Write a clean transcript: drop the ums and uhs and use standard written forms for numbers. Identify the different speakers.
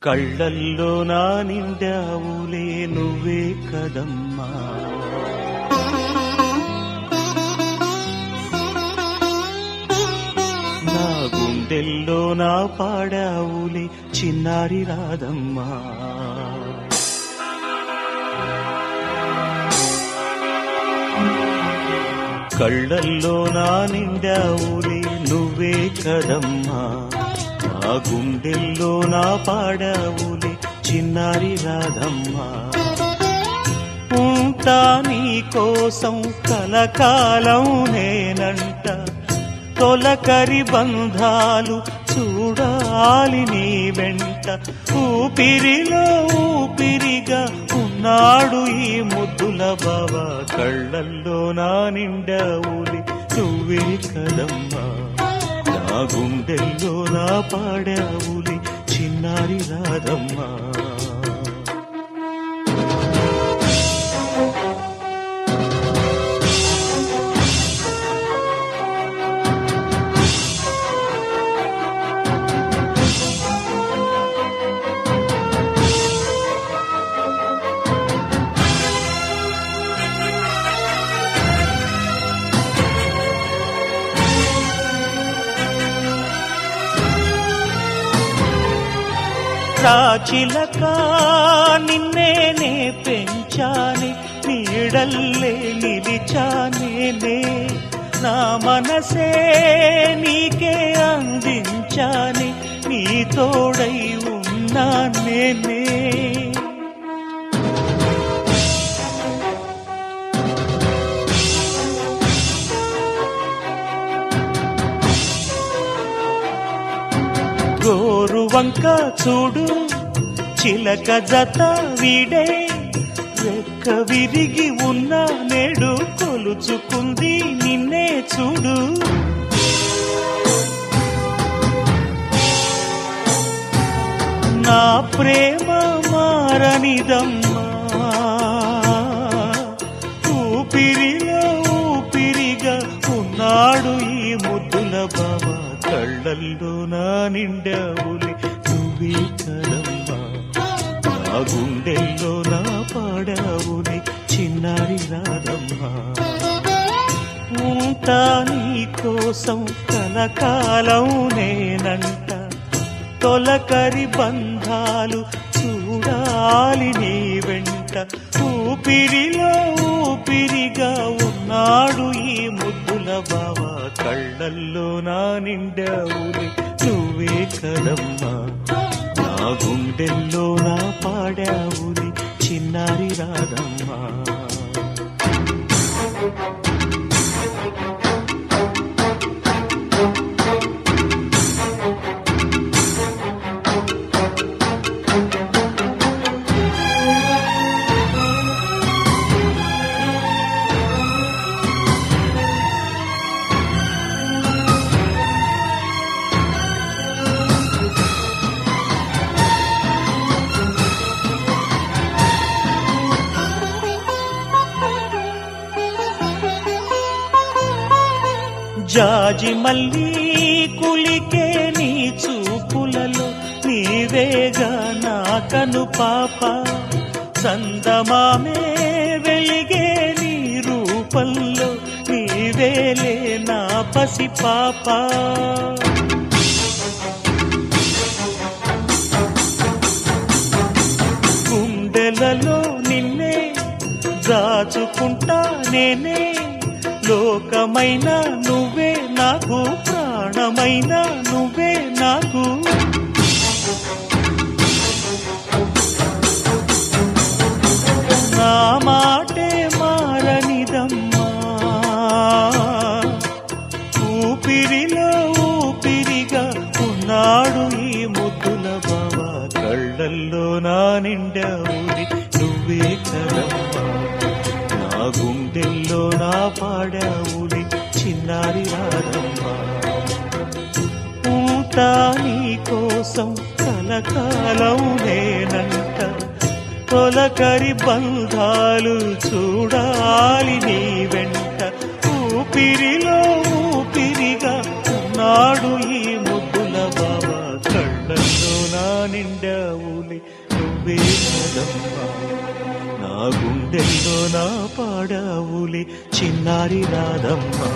Speaker 1: కళ్ళల్లో నా నిండావులే నువ్వే కదమ్మా, నా గుండెల్లో నా పాడావులే చిన్నారి రాధమ్మా. కళ్ళల్లో నా నిండావులే నువ్వే కదమ్మా, నా గుండెల్లో నా పాడావులే చిన్నారి రాధమ్మా. ఉంటా నీ కోసం కలకాలం నేనంట, తొలకరి బంధాలు చూడాలి నీ వెంట. ఊపిరిలో ఊపిరిగా ఉన్నాడు ఈ ముద్దుల బావా, కళ్ళల్లో నా నిండావులే నువ్వే కదమ్మా, నా గుండెల్లో నా పాడావులే చిన్నారి రాధమ్మా. రాచిలక నిన్నేనే పెంచానే, నీడల్లే నిలిచానే, నా మనసే నీకే అందించానే, నీ తోడై ఉన్నానే. గోరు వంక చూడు చిలక జత వీడే, రెక్క విరిగి ఉన్న నేడు కొలుచుకుంది నిన్నే చూడు. నా ప్రేమ మారనిదమ్మా, ఊపిరిలో ఊపిరిగా ఉన్నాడు ఈ ముద్దుల బావా, కళ్ళల్లో నా నిండావులే నువ్వే కదమ్మా, నా గుండెల్లో నా పాడావులే చిన్నారి రాధమ్మా. ఉంటా నీ కోసం కలకాలం నేనంట, తొలకరి బంధాలు చూడాలి నీ వెంట. ఊపిరిలో ఊపిరిగా ఉన్నాడు ఈ ముద్దుల బావా, కళ్ళల్లో నా నిండావులే నువ్వే కదమ్మా, నా గుండెల్లో నా పాడావులే చిన్నారి రాధమ్మా. జాజి మళ్ళీ కులికే నీ చూపులలో, నీవేగా నా కను పాప, చందమామే వెలిగే నీ రూపంలో, నీవేలే నా పసి పాప. గుండెలలో నిన్నే దాచుకుంటా నేనే, లోకమైనా నువ్వే నాకు, ప్రాణమైనా నువ్వే నాకు. నా మాటే మారనిదమ్మా, ఊపిరిలో ఊపిరిగా ఉన్నాడు ఈ ముద్దుల బావా, కళ్ళల్లో నా నిండావులే నువ్వే కదమ్మా, నా గుండెల్లో నా పాడావులే చిన్నారి రాధమ్మా. ఉంటా నీ కోసం కలకాలం నేనంట, తొలకరి బంధాలు చూడాలి నీ వెంట. ఊపిరిలో ఊపిరిగా ఉన్నాడు ఈ ముద్దుల బావా, కళ్ళల్లో నా నిండావులే నువ్వే నాదమ్మా నా గుండెల్లో నా పాడావులే చిన్నారి రాధమ్మా